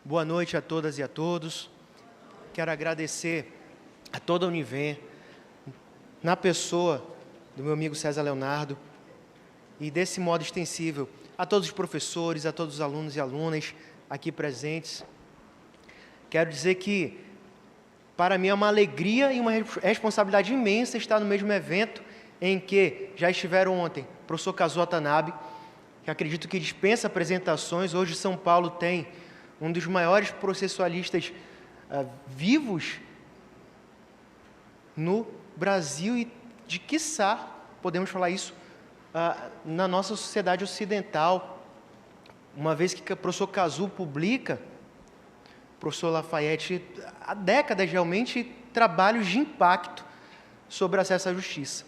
Boa noite a todas e a todos. Quero agradecer a toda a Univem, na pessoa do meu amigo César Leonardo, e desse modo extensível a todos os professores, a todos os alunos e alunas aqui presentes. Quero dizer que, para mim, é uma alegria e uma responsabilidade imensa estar no mesmo evento em que já estiveram ontem o professor Kazuo Watanabe, que acredito que dispensa apresentações. Hoje São Paulo tem um dos maiores processualistas vivos no Brasil e, de quiçá, podemos falar isso, na nossa sociedade ocidental, uma vez que o professor Kazuo publica, o professor Lafayette, há décadas realmente, trabalhos de impacto sobre acesso à justiça.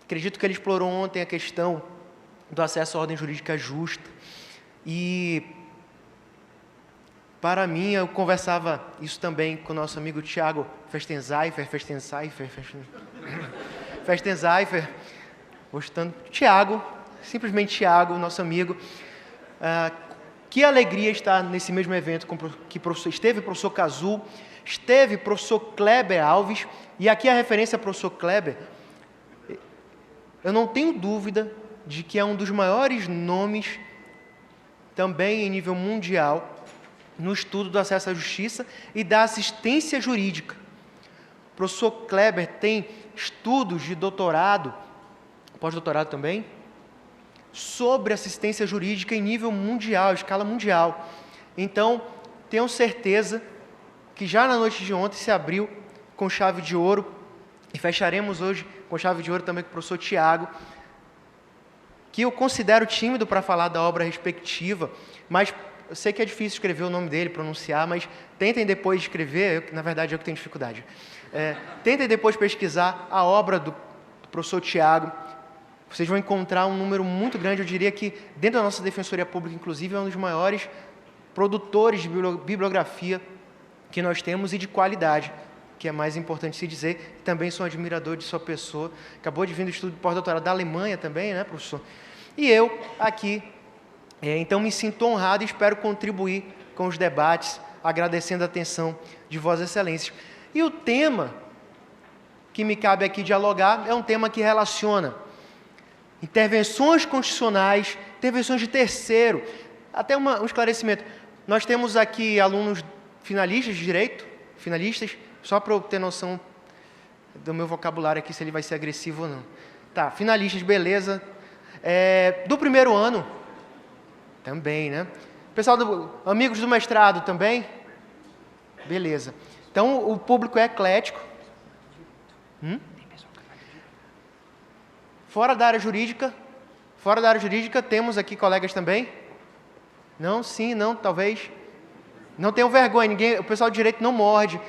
Acredito que ele explorou ontem a questão do acesso à ordem jurídica justa e, para mim, eu conversava isso também com o nosso amigo Tiago Festenzeifer, gostando, Tiago, simplesmente Tiago, nosso amigo. Que alegria estar nesse mesmo evento que esteve o professor Kazuo, esteve o professor Kleber Alves, e aqui a referência ao professor Kleber, eu não tenho dúvida de que é um dos maiores nomes, também em nível mundial, no estudo do acesso à justiça e da assistência jurídica. O professor Kleber tem estudos de doutorado, pós-doutorado também, sobre assistência jurídica em nível mundial, escala mundial. Então, tenho certeza que já na noite de ontem se abriu com chave de ouro, e fecharemos hoje com chave de ouro também com o professor Tiago, que eu considero tímido para falar da obra respectiva, mas eu sei que é difícil escrever o nome dele, pronunciar, mas tentem depois escrever, na verdade eu que tenho dificuldade, tentem depois pesquisar a obra do professor Tiago. Vocês vão encontrar um número muito grande, eu diria que dentro da nossa Defensoria Pública, inclusive, é um dos maiores produtores de bibliografia que nós temos e de qualidade, que é mais importante se dizer. Também sou um admirador de sua pessoa. Acabou de vir do estudo de pós-doutorado da Alemanha também, né, professor? E eu, aqui, então me sinto honrado e espero contribuir com os debates, agradecendo a atenção de Vossas Excelências. E o tema que me cabe aqui dialogar é um tema que relaciona intervenções constitucionais, intervenções de terceiro. Até um esclarecimento. Nós temos aqui alunos finalistas de direito, só para eu ter noção do meu vocabulário aqui, se ele vai ser agressivo ou não. Tá, finalistas, beleza. Do primeiro ano, também, né? Pessoal, amigos do mestrado também? Beleza. Então, o público é eclético. Fora da área jurídica, temos aqui colegas também? Não, sim, não, talvez. Não tenham vergonha, o pessoal de direito não morde.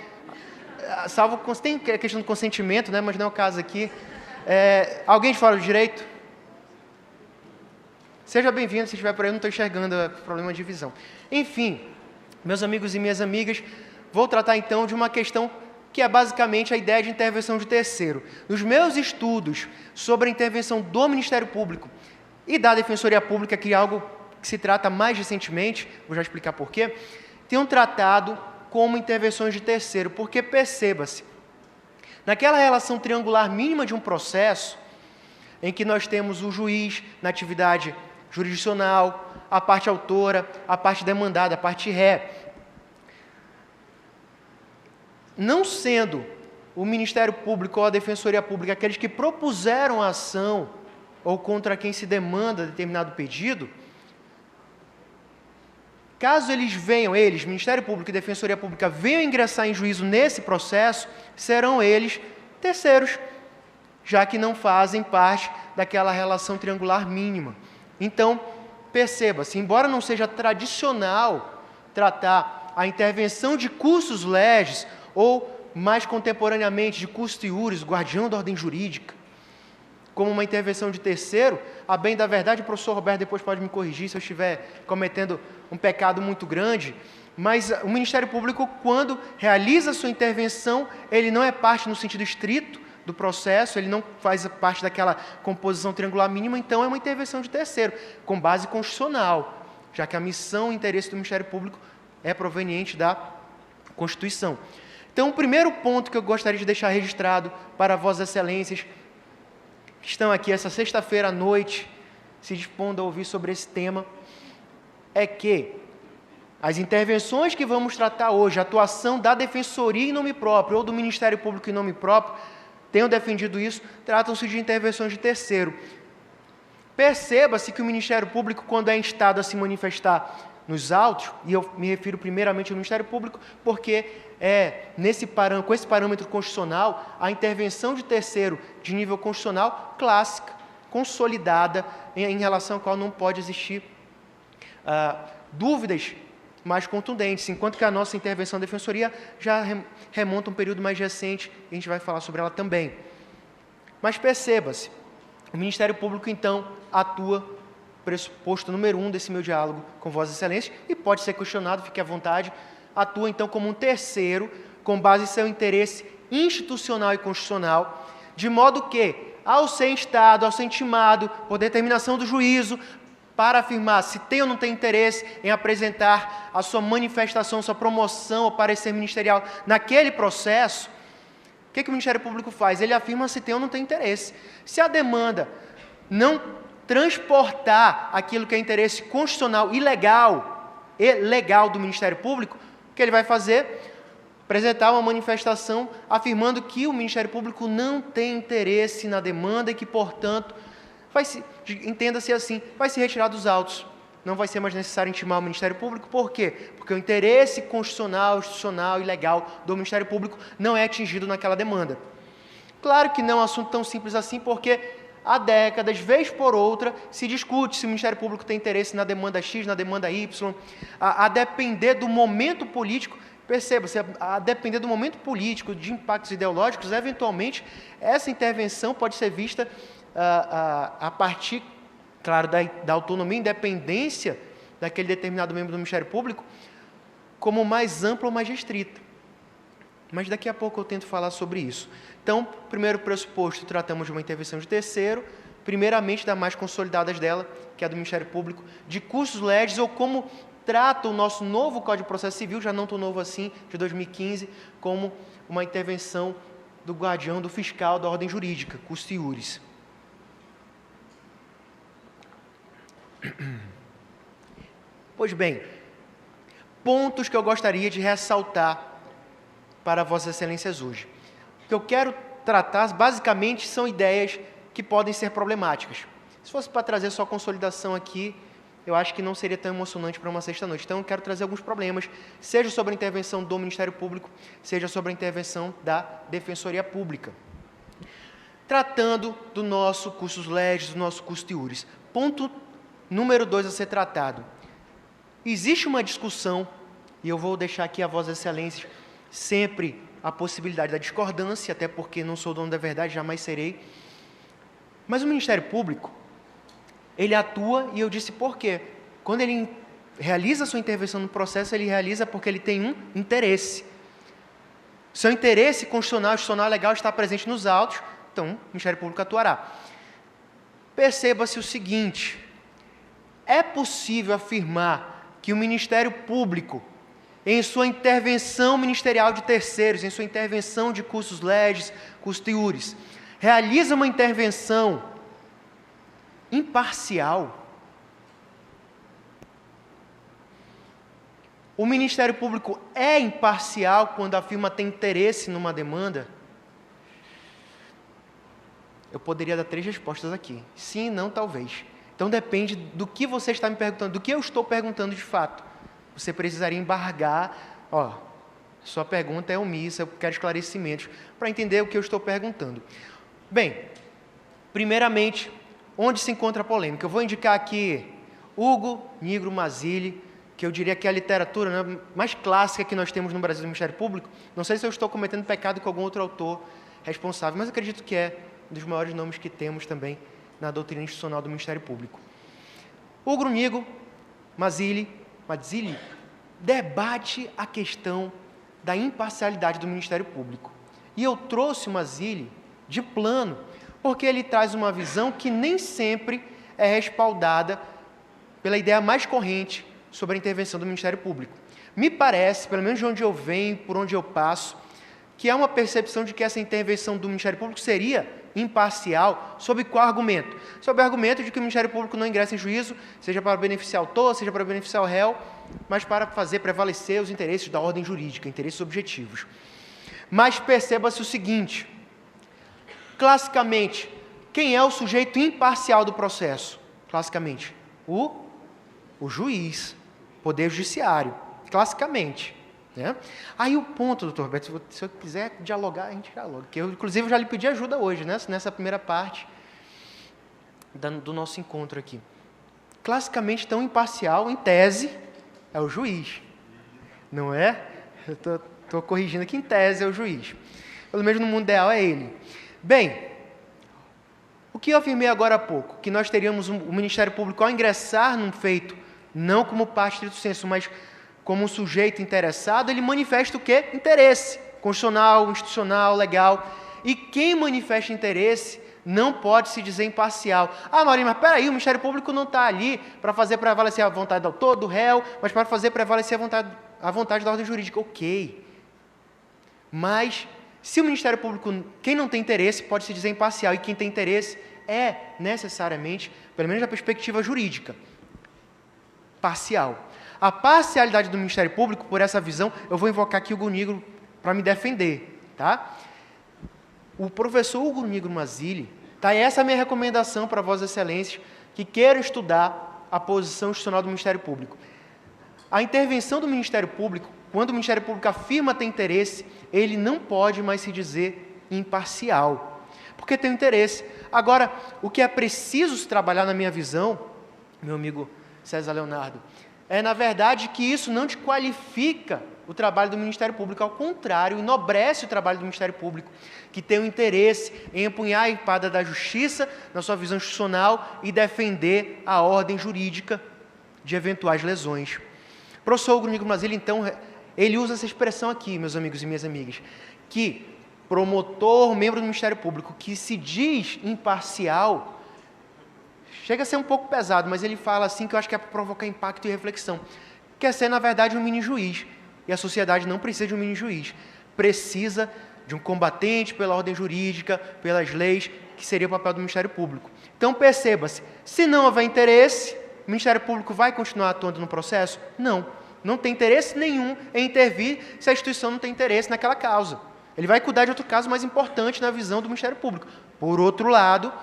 Salvo, tem a questão do consentimento, né, mas não é o caso aqui. Alguém de fora do direito? Seja bem-vindo, se estiver por aí, eu não estou enxergando o problema de visão. Enfim, meus amigos e minhas amigas, vou tratar então de uma questão que é basicamente a ideia de intervenção de terceiro. Nos meus estudos sobre a intervenção do Ministério Público e da Defensoria Pública, que é algo que se trata mais recentemente, vou já explicar por quê, tenho tratado como intervenções de terceiro, porque perceba-se, naquela relação triangular mínima de um processo, em que nós temos o juiz na atividade jurisdicional, a parte autora, a parte demandada, a parte ré. Não sendo o Ministério Público ou a Defensoria Pública aqueles que propuseram a ação ou contra quem se demanda determinado pedido, caso Ministério Público e Defensoria Pública, venham ingressar em juízo nesse processo, serão eles terceiros, já que não fazem parte daquela relação triangular mínima. Então, perceba-se, embora não seja tradicional tratar a intervenção de cursus legis ou, mais contemporaneamente, de custo iuris, guardião da ordem jurídica, como uma intervenção de terceiro, a bem da verdade, o professor Roberto depois pode me corrigir se eu estiver cometendo um pecado muito grande, mas o Ministério Público, quando realiza a sua intervenção, ele não é parte no sentido estrito do processo, ele não faz parte daquela composição triangular mínima, então é uma intervenção de terceiro, com base constitucional, já que a missão e interesse do Ministério Público é proveniente da Constituição. Então, o primeiro ponto que eu gostaria de deixar registrado para Vossas Excelências, que estão aqui essa sexta-feira à noite, se dispondo a ouvir sobre esse tema, é que as intervenções que vamos tratar hoje, a atuação da Defensoria em nome próprio ou do Ministério Público em nome próprio, tenho defendido isso, tratam-se de intervenções de terceiro. Perceba-se que o Ministério Público, quando é instado a se manifestar nos autos, e eu me refiro primeiramente ao Ministério Público, porque com esse parâmetro constitucional, a intervenção de terceiro de nível constitucional clássica, consolidada, em relação ao qual não pode existir dúvidas mais contundentes, enquanto que a nossa intervenção da Defensoria já remonta a um período mais recente, e a gente vai falar sobre ela também. Mas perceba-se, o Ministério Público, então, atua, pressuposto número 1 desse meu diálogo com Vossas Excelências, e pode ser questionado, fique à vontade, atua, então, como um terceiro, com base em seu interesse institucional e constitucional, de modo que, ao ser instado, ao ser intimado, por determinação do juízo, para afirmar se tem ou não tem interesse em apresentar a sua manifestação, sua promoção ou parecer ministerial naquele processo, o que o Ministério Público faz? Ele afirma se tem ou não tem interesse. Se a demanda não transportar aquilo que é interesse constitucional e legal do Ministério Público, o que ele vai fazer? Apresentar uma manifestação afirmando que o Ministério Público não tem interesse na demanda e que, portanto, entenda-se assim, vai se retirar dos autos. Não vai ser mais necessário intimar o Ministério Público. Por quê? Porque o interesse constitucional, institucional e legal do Ministério Público não é atingido naquela demanda. Claro que não é um assunto tão simples assim, porque há décadas, vez por outra, se discute se o Ministério Público tem interesse na demanda X, na demanda Y, a depender do momento político. Perceba-se, a depender do momento político, de impactos ideológicos, eventualmente, essa intervenção pode ser vista a partir, claro, da autonomia e independência daquele determinado membro do Ministério Público, como mais ampla ou mais restrita. Mas daqui a pouco eu tento falar sobre isso. Então, primeiro pressuposto, tratamos de uma intervenção de terceiro, primeiramente da mais consolidadas dela, que é a do Ministério Público, de cursus legis, ou como trata o nosso novo Código de Processo Civil, já não tão novo assim, de 2015, como uma intervenção do guardião, do fiscal da ordem jurídica, cursus iuris. Pois bem, pontos que eu gostaria de ressaltar para Vossas Excelências hoje. O que eu quero tratar, basicamente, são ideias que podem ser problemáticas. Se fosse para trazer só consolidação aqui, eu acho que não seria tão emocionante para uma sexta-noite. Então, eu quero trazer alguns problemas, seja sobre a intervenção do Ministério Público, seja sobre a intervenção da Defensoria Pública. Tratando do nosso cursus legis, do nosso cursus iuris. Ponto número 2 a ser tratado. Existe uma discussão, e eu vou deixar aqui a Vossas Excelências sempre a possibilidade da discordância, até porque não sou dono da verdade, jamais serei. Mas o Ministério Público, ele atua, e eu disse por quê. Quando ele realiza a sua intervenção no processo, ele realiza porque ele tem um interesse. Seu interesse constitucional, institucional, legal está presente nos autos, então o Ministério Público atuará. Perceba-se o seguinte: é possível afirmar que o Ministério Público, em sua intervenção ministerial de terceiros, em sua intervenção de cursus legis, cursus iuris, realiza uma intervenção imparcial? O Ministério Público é imparcial quando afirma ter interesse numa demanda? Eu poderia dar 3 respostas aqui. Sim, não, talvez. Então depende do que você está me perguntando, do que eu estou perguntando de fato. Você precisaria embargar, sua pergunta é omissa, eu quero esclarecimentos, para entender o que eu estou perguntando. Bem, primeiramente, onde se encontra a polêmica? Eu vou indicar aqui Hugo Nigro Mazzilli, que eu diria que é a literatura, né, mais clássica que nós temos no Brasil do Ministério Público. Não sei se eu estou cometendo pecado com algum outro autor responsável, mas acredito que é um dos maiores nomes que temos também na doutrina institucional do Ministério Público. Hugo Nigro Mazzilli debate a questão da imparcialidade do Ministério Público. E eu trouxe o Mazzilli de plano, porque ele traz uma visão que nem sempre é respaldada pela ideia mais corrente sobre a intervenção do Ministério Público. Me parece, pelo menos de onde eu venho, por onde eu passo, que há uma percepção de que essa intervenção do Ministério Público seria imparcial, sob qual argumento? Sob o argumento de que o Ministério Público não ingressa em juízo, seja para beneficiar o autor, seja para beneficiar o réu, mas para fazer prevalecer os interesses da ordem jurídica, interesses objetivos. Mas perceba-se o seguinte, classicamente, quem é o sujeito imparcial do processo? Classicamente, o juiz, poder judiciário, classicamente. Né? Aí o ponto, doutor Roberto, se eu quiser dialogar, a gente dialoga. Que eu, inclusive, já lhe pedi ajuda hoje, né? Nessa primeira parte do nosso encontro aqui. Classicamente, tão imparcial, em tese, é o juiz. Não é? Eu estou corrigindo aqui, em tese é o juiz. Pelo menos no mundo ideal é ele. Bem, o que eu afirmei agora há pouco, que nós teríamos o Ministério Público, ao ingressar num feito, não como parte estrito sensu, mas como um sujeito interessado, ele manifesta o quê? Interesse constitucional, institucional, legal. E quem manifesta interesse não pode se dizer imparcial. Ah, Maurinho, mas peraí, o Ministério Público não está ali para fazer prevalecer a vontade do autor, do réu, mas para fazer prevalecer a vontade da ordem jurídica. Ok. Mas, se o Ministério Público, quem não tem interesse, pode se dizer imparcial, e quem tem interesse é necessariamente, pelo menos da perspectiva jurídica, parcial. A parcialidade do Ministério Público, por essa visão, eu vou invocar aqui o Hugo Nigro para me defender. Tá? O professor Hugo Nigro Mazzilli, tá? Essa é a minha recomendação para Vossas Excelências que queiram estudar a posição institucional do Ministério Público. A intervenção do Ministério Público, quando o Ministério Público afirma ter interesse, ele não pode mais se dizer imparcial, porque tem interesse. Agora, o que é preciso se trabalhar na minha visão, meu amigo César Leonardo, é, na verdade, que isso não desqualifica o trabalho do Ministério Público, ao contrário, enobrece o trabalho do Ministério Público, que tem o interesse em empunhar a espada da justiça, na sua visão institucional, e defender a ordem jurídica de eventuais lesões. O professor Hugo Nigro Mazzilli, então, ele usa essa expressão aqui, meus amigos e minhas amigas, que promotor, membro do Ministério Público, que se diz imparcial, chega a ser um pouco pesado, mas ele fala assim que eu acho que é para provocar impacto e reflexão. Quer ser, na verdade, um mini-juiz. E a sociedade não precisa de um mini-juiz. Precisa de um combatente pela ordem jurídica, pelas leis, que seria o papel do Ministério Público. Então, perceba-se, se não houver interesse, o Ministério Público vai continuar atuando no processo? Não. Não tem interesse nenhum em intervir se a instituição não tem interesse naquela causa. Ele vai cuidar de outro caso mais importante na visão do Ministério Público. Por outro lado,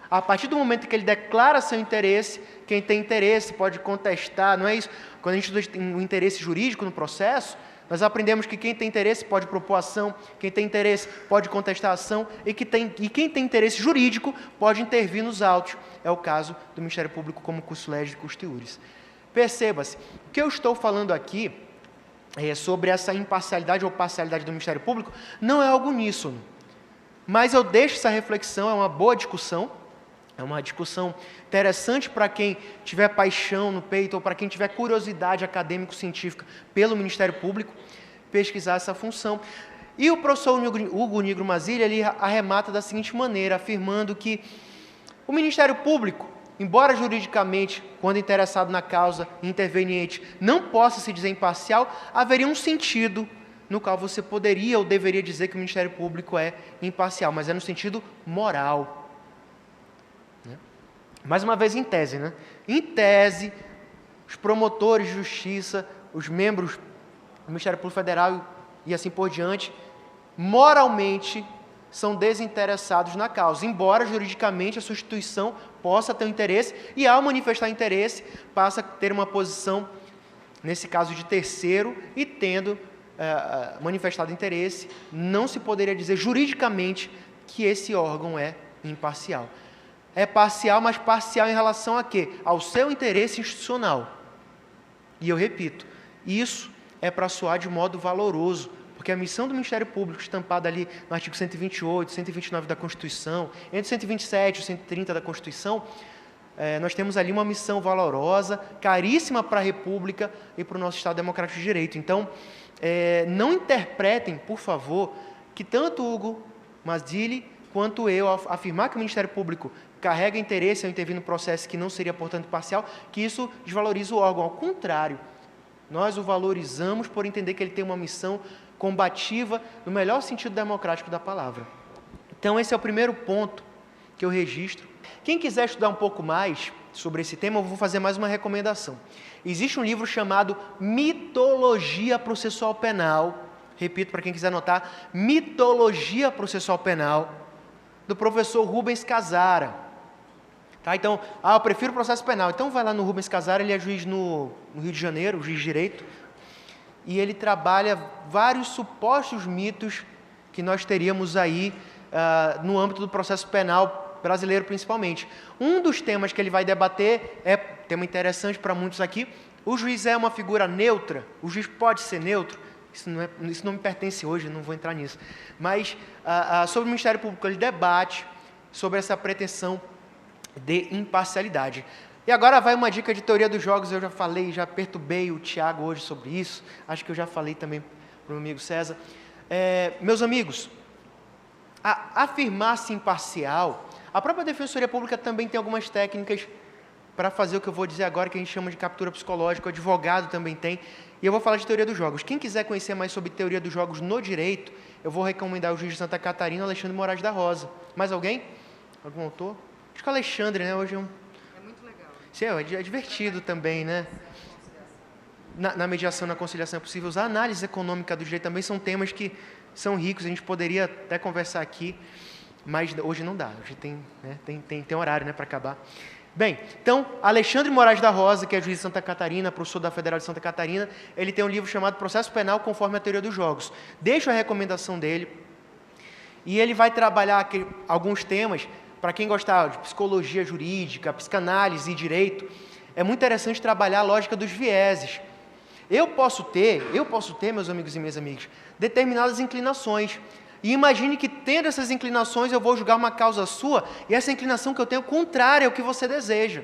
a partir do momento que ele declara seu interesse, quem tem interesse pode contestar, não é isso? Quando a gente estuda um interesse jurídico no processo, nós aprendemos que quem tem interesse pode propor ação, quem tem interesse pode contestar a ação, e quem tem interesse jurídico pode intervir nos autos. É o caso do Ministério Público como curso legis e curso iuris. Perceba-se, o que eu estou falando aqui sobre essa imparcialidade ou parcialidade do Ministério Público não é algo uníssono, mas eu deixo essa reflexão, é uma boa discussão, é uma discussão interessante para quem tiver paixão no peito ou para quem tiver curiosidade acadêmico-científica pelo Ministério Público, pesquisar essa função. E o professor Hugo Nigro Mazzilli, ele arremata da seguinte maneira, afirmando que o Ministério Público, embora juridicamente, quando interessado na causa interveniente, não possa se dizer imparcial, haveria um sentido no qual você poderia ou deveria dizer que o Ministério Público é imparcial, mas é no sentido moral. Mais uma vez em tese, né? Em tese, os promotores de justiça, os membros do Ministério Público Federal e assim por diante, moralmente são desinteressados na causa, embora juridicamente a sua instituição possa ter um interesse e, ao manifestar interesse, passa a ter uma posição, nesse caso de terceiro, e tendo manifestado interesse, não se poderia dizer juridicamente que esse órgão é imparcial. É parcial, mas parcial em relação a quê? Ao seu interesse institucional. E eu repito, isso é para soar de modo valoroso, porque a missão do Ministério Público, estampada ali no artigo 128, 129 da Constituição, entre 127 e 130 da Constituição, nós temos ali uma missão valorosa, caríssima para a República e para o nosso Estado Democrático de Direito. Então, não interpretem, por favor, que tanto Hugo Mazzilli quanto eu, ao afirmar que o Ministério Público carrega interesse ao intervir no processo que não seria, portanto, parcial, que isso desvaloriza o órgão. Ao contrário, Nós o valorizamos por entender que ele tem uma missão combativa no melhor sentido democrático da palavra. Então, esse é o primeiro ponto que eu registro. Quem quiser estudar um pouco mais sobre esse tema, eu vou fazer mais uma recomendação. Existe um livro chamado Mitologia Processual Penal, repito para quem quiser anotar, Mitologia Processual Penal, do professor Rubens Casara. Tá? Então, eu prefiro processo penal. Então, vai lá no Rubens Casara, ele é juiz no Rio de Janeiro, juiz de direito, e ele trabalha vários supostos mitos que nós teríamos aí no âmbito do processo penal brasileiro, principalmente. Um dos temas que ele vai debater é tema interessante para muitos aqui. O juiz é uma figura neutra? O juiz pode ser neutro? Isso não me pertence hoje, não vou entrar nisso. Mas sobre o Ministério Público, ele debate sobre essa pretensão de imparcialidade. E agora vai uma dica de teoria dos jogos. Eu já falei, já perturbei o Tiago hoje sobre isso. Acho que eu já falei também para o meu amigo César. Meus amigos, afirmar-se imparcial, a própria Defensoria Pública também tem algumas técnicas para fazer o que eu vou dizer agora, que a gente chama de captura psicológica. O advogado também tem. E eu vou falar de teoria dos jogos. Quem quiser conhecer mais sobre teoria dos jogos no direito, eu vou recomendar o juiz de Santa Catarina, Alexandre Moraes da Rosa. Mais alguém? Algum autor? Acho que o Alexandre, né? Hoje é muito legal. Sim, é divertido também, né? Na mediação, na conciliação é possível usar. A análise econômica do direito também são temas que são ricos. A gente poderia até conversar aqui, mas hoje não dá. Hoje tem horário, né, para acabar. Bem, então, Alexandre Moraes da Rosa, que é juiz de Santa Catarina, professor da Federal de Santa Catarina, ele tem um livro chamado Processo Penal conforme a Teoria dos Jogos. Deixo a recomendação dele, e ele vai trabalhar alguns temas, para quem gostar de psicologia jurídica, psicanálise e direito, é muito interessante trabalhar a lógica dos vieses. Eu posso ter, meus amigos e minhas amigas, determinadas inclinações. E imagine que, tendo essas inclinações, eu vou julgar uma causa sua, e essa inclinação que eu tenho é contrária ao que você deseja.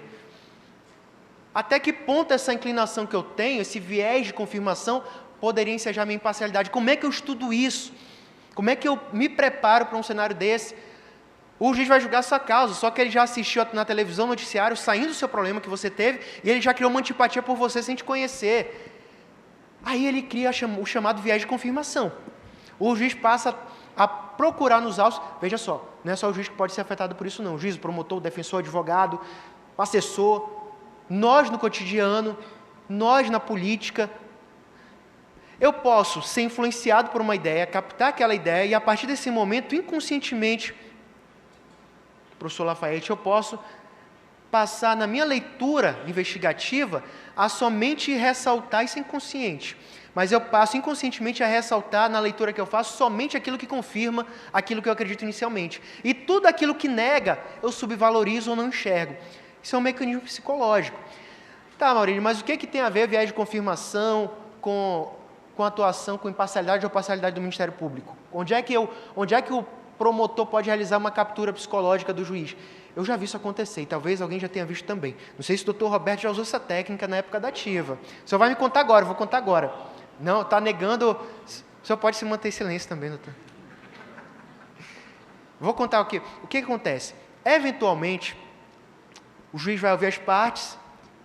Até que ponto essa inclinação que eu tenho, esse viés de confirmação, poderia ensejar minha imparcialidade? Como é que eu estudo isso? Como é que eu me preparo para um cenário desse? O juiz vai julgar essa causa, só que ele já assistiu na televisão, noticiário, saindo do seu problema que você teve, e ele já criou uma antipatia por você sem te conhecer. Aí ele cria o chamado viés de confirmação. O juiz passa a procurar nos autos, veja só, não é só o juiz que pode ser afetado por isso não, o juiz, o promotor, o defensor, o advogado, o assessor, nós no cotidiano, nós na política. Eu posso ser influenciado por uma ideia, captar aquela ideia, e a partir desse momento, inconscientemente, professor Lafayette, eu posso passar na minha leitura investigativa a somente ressaltar, isso é inconsciente, mas eu passo inconscientemente a ressaltar na leitura que eu faço somente aquilo que confirma aquilo que eu acredito inicialmente. E tudo aquilo que nega, eu subvalorizo ou não enxergo. Isso é um mecanismo psicológico. Tá, Maurílio, mas o que tem a ver viés de confirmação com atuação, com imparcialidade ou parcialidade do Ministério Público? Onde é que o promotor pode realizar uma captura psicológica do juiz? Eu já vi isso acontecer, e talvez alguém já tenha visto também. Não sei se o doutor Roberto já usou essa técnica na época da ativa. O senhor vai me contar agora, eu vou contar agora. Não, está negando. O senhor pode se manter em silêncio também, doutor. Vou contar o quê? O que acontece? Eventualmente, o juiz vai ouvir as partes,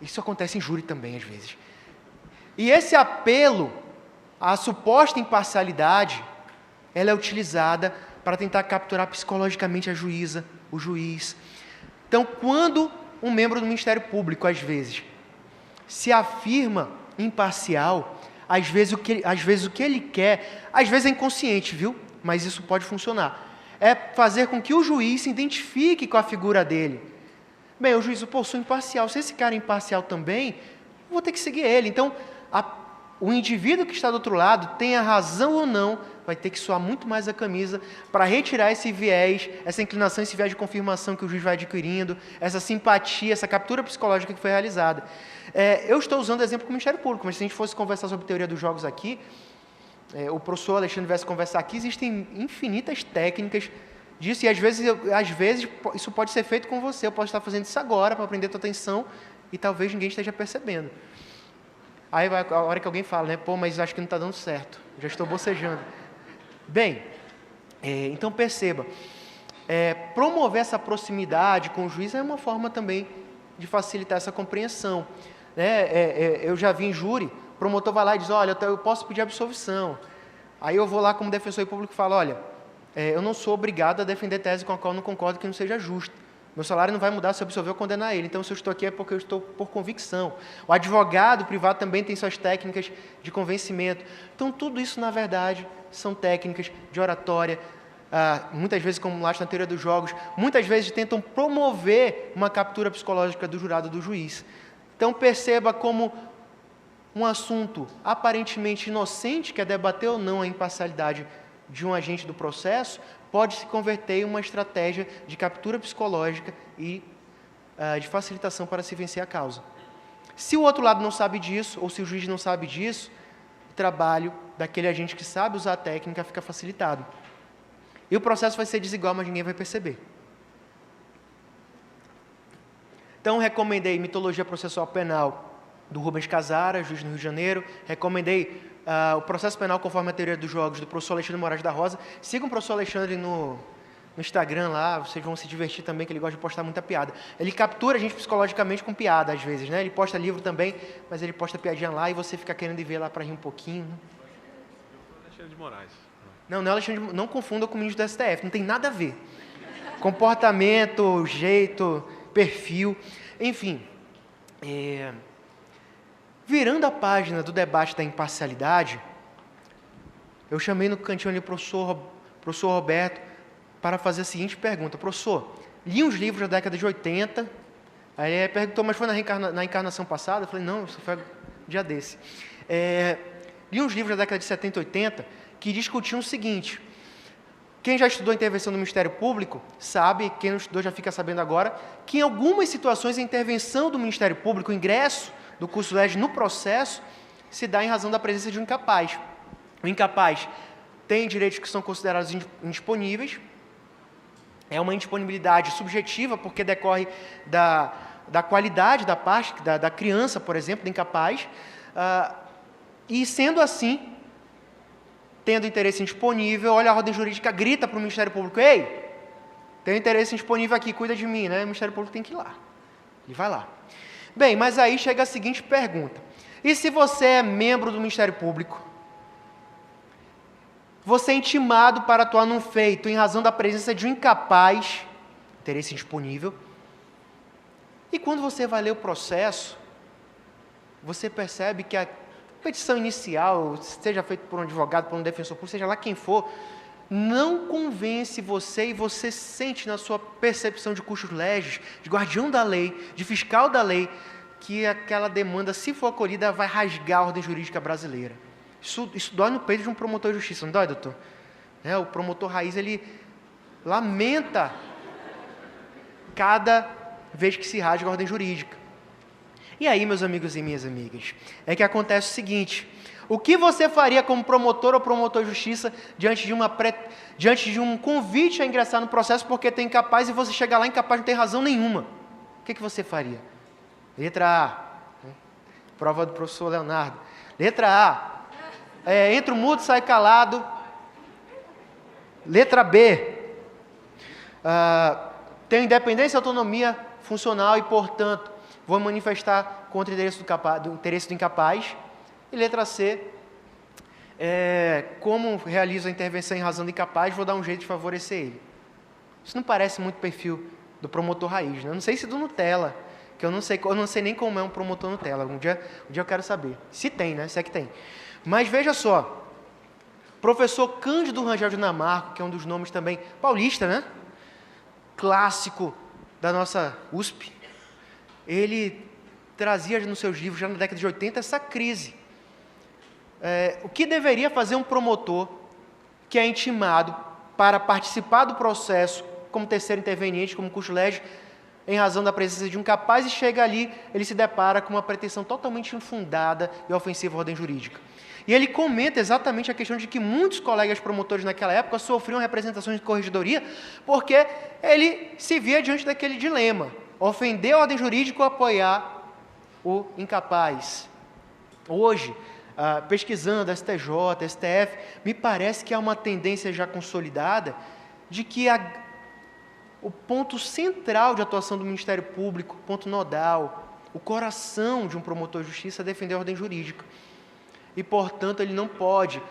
isso acontece em júri também, às vezes. E esse apelo à suposta imparcialidade, ela é utilizada para tentar capturar psicologicamente a juíza, o juiz. Então, quando um membro do Ministério Público, às vezes, se afirma imparcial, às vezes o que ele quer, às vezes é inconsciente, viu? Mas isso pode funcionar. É fazer com que o juiz se identifique com a figura dele. Bem, o juiz, sou imparcial. Se esse cara é imparcial também, eu vou ter que seguir ele. Então, o indivíduo que está do outro lado, tenha razão ou não, vai ter que suar muito mais a camisa para retirar esse viés, essa inclinação, esse viés de confirmação que o juiz vai adquirindo, essa simpatia, essa captura psicológica que foi realizada. Eu estou usando o exemplo com o Ministério Público, mas se a gente fosse conversar sobre teoria dos jogos aqui, o professor Alexandre viesse conversar aqui, existem infinitas técnicas disso, e às vezes isso pode ser feito com você. Eu posso estar fazendo isso agora para prender a tua atenção e talvez ninguém esteja percebendo. Aí vai a hora que alguém fala, né? Mas acho que não está dando certo, já estou bocejando. Bem, então perceba, promover essa proximidade com o juiz é uma forma também de facilitar essa compreensão. Eu já vi em júri, promotor vai lá e diz, olha, eu posso pedir absolvição. Aí eu vou lá como defensor público e falo, olha, eu não sou obrigado a defender tese com a qual eu não concordo que não seja justa. Meu salário não vai mudar se eu absolver ou condenar ele. Então, se eu estou aqui é porque eu estou por convicção. O advogado privado também tem suas técnicas de convencimento. Então, tudo isso, na verdade, são técnicas de oratória, muitas vezes, como lá na teoria dos jogos, muitas vezes tentam promover uma captura psicológica do jurado ou do juiz. Então, perceba como um assunto aparentemente inocente, que é debater ou não a imparcialidade de um agente do processo, pode se converter em uma estratégia de captura psicológica e de facilitação para se vencer a causa. Se o outro lado não sabe disso, ou se o juiz não sabe disso, o trabalho daquele agente que sabe usar a técnica fica facilitado. E o processo vai ser desigual, mas ninguém vai perceber. Então, recomendei Mitologia Processual Penal, do Rubens Casara, juiz no Rio de Janeiro. Recomendei o Processo Penal conforme a Teoria dos Jogos, do professor Alexandre Moraes da Rosa. Sigam o professor Alexandre no Instagram lá, vocês vão se divertir também, que ele gosta de postar muita piada. Ele captura a gente psicologicamente com piada, às vezes, né? Ele posta livro também, mas ele posta piadinha lá e você fica querendo ver lá para rir um pouquinho. Né? Alexandre de Moraes. Não, Alexandre, não confunda com o ministro do STF, não tem nada a ver. Comportamento, jeito, perfil, enfim. Virando a página do debate da imparcialidade, eu chamei no cantinho ali o professor Roberto para fazer a seguinte pergunta. Professor, li uns livros da década de 80, aí ele perguntou, mas foi na encarnação passada? Eu falei, não, isso foi um dia desse. Li uns livros da década de 70 e 80 que discutiam o seguinte, quem já estudou intervenção do Ministério Público sabe, quem não estudou já fica sabendo agora, que em algumas situações a intervenção do Ministério Público, o ingresso do curso LEGE no processo, se dá em razão da presença de um incapaz. O incapaz tem direitos que são considerados indisponíveis, é uma indisponibilidade subjetiva, porque decorre da qualidade da parte, da criança, por exemplo, do incapaz, e sendo assim, tendo interesse indisponível, olha a ordem jurídica, grita para o Ministério Público, ei, tem interesse indisponível aqui, cuida de mim, né? O Ministério Público tem que ir lá. Ele vai lá. Bem, mas aí chega a seguinte pergunta. E se você é membro do Ministério Público, você é intimado para atuar num feito em razão da presença de um incapaz, interesse indisponível, e quando você vai ler o processo, você percebe que a petição inicial, seja feita por um advogado, por um defensor público, seja lá quem for, não convence você e você sente na sua percepção de custos legis, de guardião da lei, de fiscal da lei, que aquela demanda, se for acolhida, vai rasgar a ordem jurídica brasileira. Isso dói no peito de um promotor de justiça, não dói, doutor? O promotor raiz, ele lamenta cada vez que se rasga a ordem jurídica. E aí, meus amigos e minhas amigas, é que acontece o seguinte, o que você faria como promotor ou promotor de justiça diante de um convite a ingressar no processo porque tem incapaz e você chega lá incapaz, não tem razão nenhuma? O que você faria? Letra A, prova do professor Leonardo. Letra A, entra o mudo, sai calado. Letra B, tenho independência e autonomia funcional e, portanto, vou manifestar contra o interesse do incapaz. E letra C, como realizo a intervenção em razão do incapaz, vou dar um jeito de favorecer ele. Isso não parece muito perfil do promotor raiz, né? Eu não sei se do Nutella, que eu não sei nem como é um promotor Nutella. Um dia eu quero saber. Se tem, né? Se é que tem. Mas veja só, professor Cândido Rangel de Dinamarca, que é um dos nomes também paulista, né? Clássico da nossa USP, ele trazia nos seus livros, já na década de 80, essa crise. O que deveria fazer um promotor que é intimado para participar do processo como terceiro interveniente, como custo legis, em razão da presença de um incapaz, e chega ali, ele se depara com uma pretensão totalmente infundada e ofensiva à ordem jurídica. E ele comenta exatamente a questão de que muitos colegas promotores naquela época sofriam representações de corregedoria porque ele se via diante daquele dilema, ofender a ordem jurídica ou apoiar o incapaz. Hoje, pesquisando STJ, STF, me parece que há uma tendência já consolidada de que o ponto central de atuação do Ministério Público, ponto nodal, o coração de um promotor de justiça é defender a ordem jurídica. e, portanto, ele não pode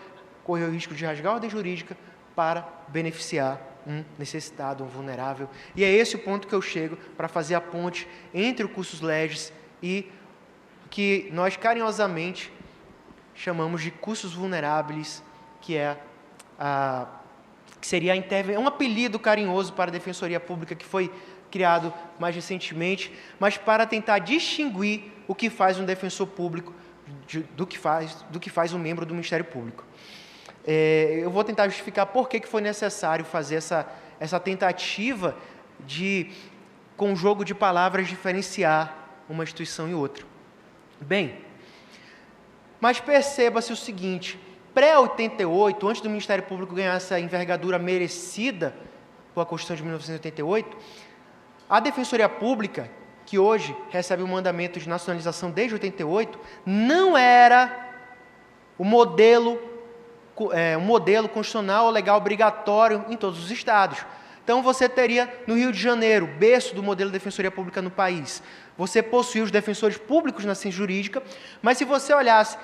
correr o risco de rasgar a ordem jurídica para beneficiar um necessitado, um vulnerável. E é esse o ponto que eu chego para fazer a ponte entre o cursus legis e o que nós carinhosamente chamamos de cursus vulnerabilis, que seria um apelido carinhoso para a Defensoria Pública que foi criado mais recentemente, mas para tentar distinguir o que faz um defensor público do que faz um membro do Ministério Público. Eu vou tentar justificar por que foi necessário fazer essa tentativa de, com um jogo de palavras, diferenciar uma instituição e outra. Bem, mas perceba-se o seguinte: pré-88, antes do Ministério Público ganhar essa envergadura merecida com a Constituição de 1988, a Defensoria Pública, que hoje recebe o mandamento de nacionalização desde 88, não era um modelo constitucional ou legal obrigatório em todos os estados. Então, você teria no Rio de Janeiro, berço do modelo de defensoria pública no país, você possuía os defensores públicos na ciência jurídica, mas se você olhasse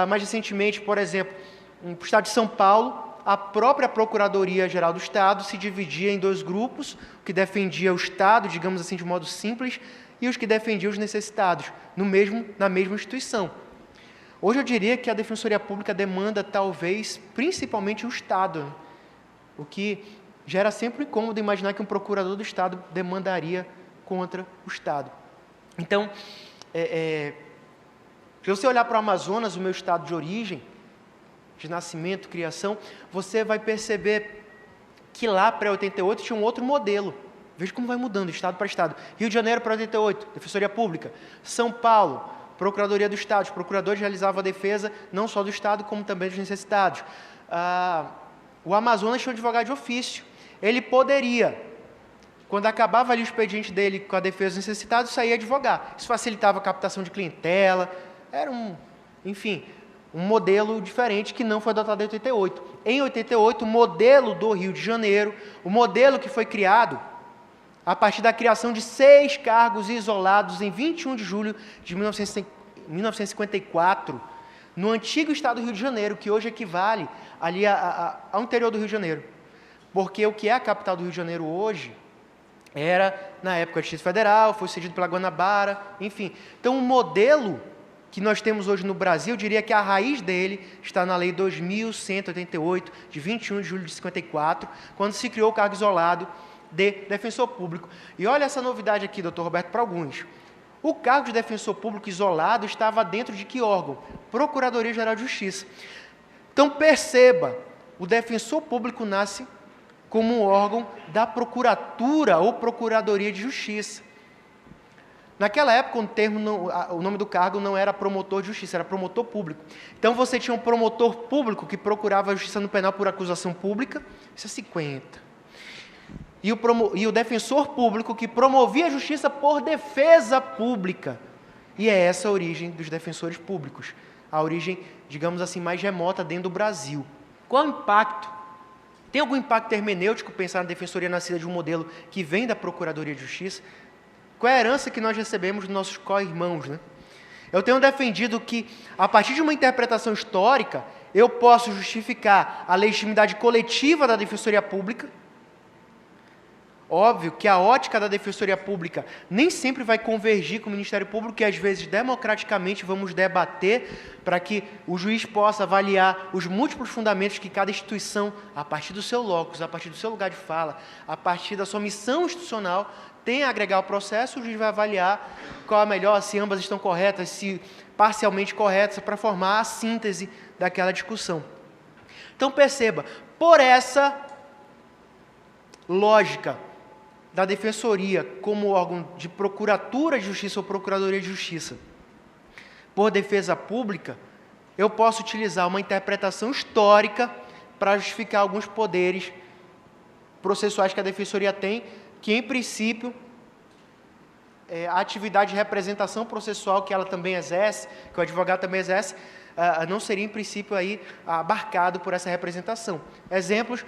mais recentemente, por exemplo, no estado de São Paulo, a própria Procuradoria-Geral do Estado se dividia em dois grupos, o que defendia o Estado, digamos assim, de modo simples, e os que defendiam os necessitados, na mesma instituição. Hoje eu diria que a Defensoria Pública demanda, talvez, principalmente o Estado, né? O que gera sempre um incômodo imaginar que um procurador do Estado demandaria contra o Estado. Então, se você olhar para o Amazonas, o meu estado de origem, de nascimento, criação, você vai perceber que lá, pré-88, tinha um outro modelo. Veja como vai mudando, de estado para estado. Rio de Janeiro, pré-88, Defensoria Pública. São Paulo, Procuradoria do Estado. Os procuradores realizavam a defesa não só do Estado, como também dos necessitados. O Amazonas tinha um advogado de ofício. Ele poderia, quando acabava ali o expediente dele com a defesa dos necessitados, sair advogar. Isso facilitava a captação de clientela. Era um modelo diferente que não foi adotado em 88. Em 88, o modelo do Rio de Janeiro, o modelo que foi criado a partir da criação de 6 cargos isolados em 21 de julho de 1954, no antigo estado do Rio de Janeiro, que hoje equivale ali ao interior do Rio de Janeiro. Porque o que é a capital do Rio de Janeiro hoje era, na época, o Distrito Federal, foi cedido pela Guanabara, enfim. Então, o modelo que nós temos hoje no Brasil, eu diria que a raiz dele está na Lei 2.188, de 21 de julho de 54, quando se criou o cargo isolado de defensor público. E olha essa novidade aqui, doutor Roberto, para alguns. O cargo de defensor público isolado estava dentro de que órgão? Procuradoria-Geral de Justiça. Então, perceba, o defensor público nasce como um órgão da Procuratura ou Procuradoria de Justiça. Naquela época, o nome do cargo não era promotor de justiça, era promotor público. Então, você tinha um promotor público que procurava a justiça no penal por acusação pública, isso é 50. E o defensor público que promovia a justiça por defesa pública. E é essa a origem dos defensores públicos, a origem, digamos assim, mais remota dentro do Brasil. Qual o impacto? Tem algum impacto hermenêutico pensar na defensoria nascida de um modelo que vem da Procuradoria de Justiça? Qual é a herança que nós recebemos dos nossos co-irmãos, né? Eu tenho defendido que, a partir de uma interpretação histórica, eu posso justificar a legitimidade coletiva da Defensoria Pública. Óbvio que a ótica da Defensoria Pública nem sempre vai convergir com o Ministério Público, e às vezes democraticamente vamos debater para que o juiz possa avaliar os múltiplos fundamentos que cada instituição, a partir do seu locus, a partir do seu lugar de fala, a partir da sua missão institucional, tem a agregar ao processo. O juiz vai avaliar qual é melhor, se ambas estão corretas, se parcialmente corretas, para formar a síntese daquela discussão. Então perceba, por essa lógica da Defensoria como órgão de Procuratura de Justiça ou Procuradoria de Justiça por defesa pública, eu posso utilizar uma interpretação histórica para justificar alguns poderes processuais que a Defensoria tem, que, em princípio, a atividade de representação processual que ela também exerce, que o advogado também exerce, não seria, em princípio, aí abarcado por essa representação. Exemplos: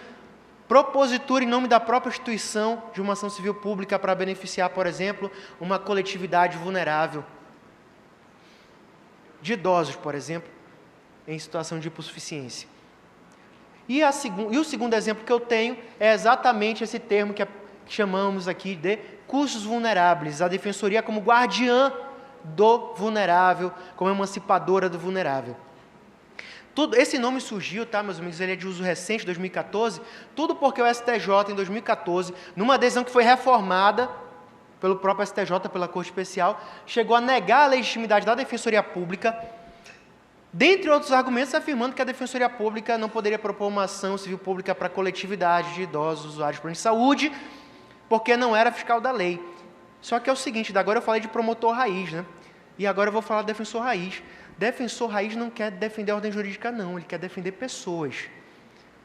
propositura em nome da própria instituição de uma ação civil pública para beneficiar, por exemplo, uma coletividade vulnerável, de idosos, por exemplo. em situação de hipossuficiência. E o segundo exemplo que eu tenho é exatamente esse termo que chamamos aqui de custos vulneráveis, a defensoria como guardiã do vulnerável, como emancipadora do vulnerável. Esse nome surgiu, tá, meus amigos, ele é de uso recente, 2014, tudo porque o STJ, em 2014, numa decisão que foi reformada pelo próprio STJ, pela Corte Especial, chegou a negar a legitimidade da Defensoria Pública, dentre outros argumentos, afirmando que a Defensoria Pública não poderia propor uma ação civil pública para a coletividade de idosos usuários de plano de saúde, porque não era fiscal da lei. Só que é o seguinte, agora eu falei de promotor raiz, né? E agora eu vou falar de defensor raiz. Defensor raiz não quer defender a ordem jurídica, não. Ele quer defender pessoas.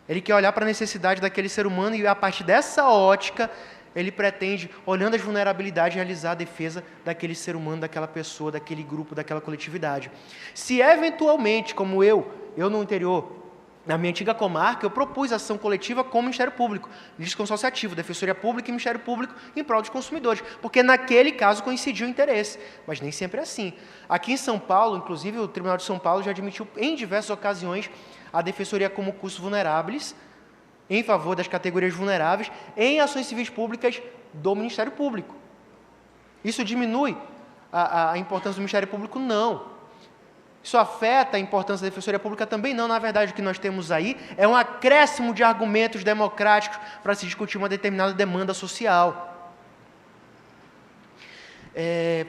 Ele quer olhar para a necessidade daquele ser humano e, a partir dessa ótica, ele pretende, olhando as vulnerabilidades, realizar a defesa daquele ser humano, daquela pessoa, daquele grupo, daquela coletividade. Se, eventualmente, como eu no interior, na minha antiga comarca, eu propus ação coletiva com o Ministério Público, Justiça Associativo, Defensoria Pública e Ministério Público em prol dos consumidores, porque naquele caso coincidiu o interesse, mas nem sempre é assim. Aqui em São Paulo, inclusive, o Tribunal de São Paulo já admitiu em diversas ocasiões a Defensoria como custos vulneráveis, em favor das categorias vulneráveis, em ações civis públicas do Ministério Público. Isso diminui a importância do Ministério Público? Não. Isso afeta a importância da Defensoria Pública? Também não. Na verdade, o que nós temos aí é um acréscimo de argumentos democráticos para se discutir uma determinada demanda social.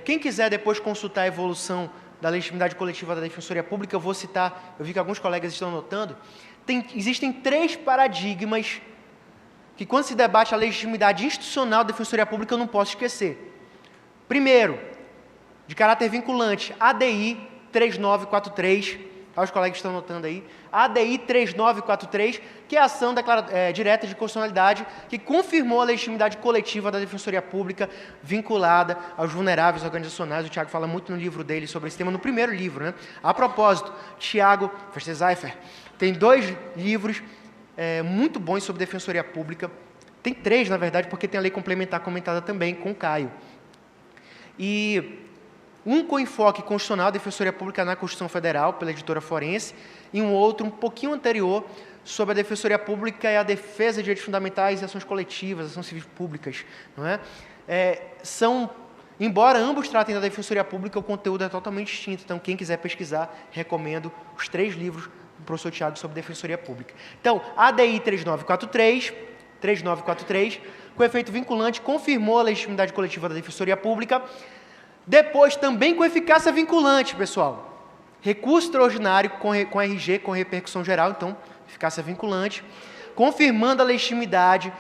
Quem quiser depois consultar a evolução da legitimidade coletiva da Defensoria Pública, eu vou citar, eu vi que alguns colegas estão anotando, existem 3 paradigmas que, quando se debate a legitimidade institucional da Defensoria Pública, eu não posso esquecer. Primeiro, de caráter vinculante, ADI 3943, os colegas estão anotando aí, ADI 3943, que é a ação direta de constitucionalidade que confirmou a legitimidade coletiva da Defensoria Pública vinculada aos vulneráveis organizacionais. O Tiago fala muito no livro dele sobre esse tema, no primeiro livro, né? A propósito, Tiago Verstezeifer tem 2 livros muito bons sobre Defensoria Pública, tem 3, na verdade, porque tem a lei complementar comentada também com o Caio. E um com enfoque constitucional, Defensoria Pública na Constituição Federal, pela editora Forense, e um outro, um pouquinho anterior, sobre a Defensoria Pública e a defesa de direitos fundamentais e ações coletivas, ações civis públicas. Não é? Embora ambos tratem da Defensoria Pública, o conteúdo é totalmente distinto. Então, quem quiser pesquisar, recomendo os 3 livros do professor Tiago sobre Defensoria Pública. Então, ADI 3943, com efeito vinculante, confirmou a legitimidade coletiva da Defensoria Pública. Depois, também com eficácia vinculante, pessoal. Recurso extraordinário com RG, com repercussão geral, então, eficácia vinculante, confirmando a legitimidade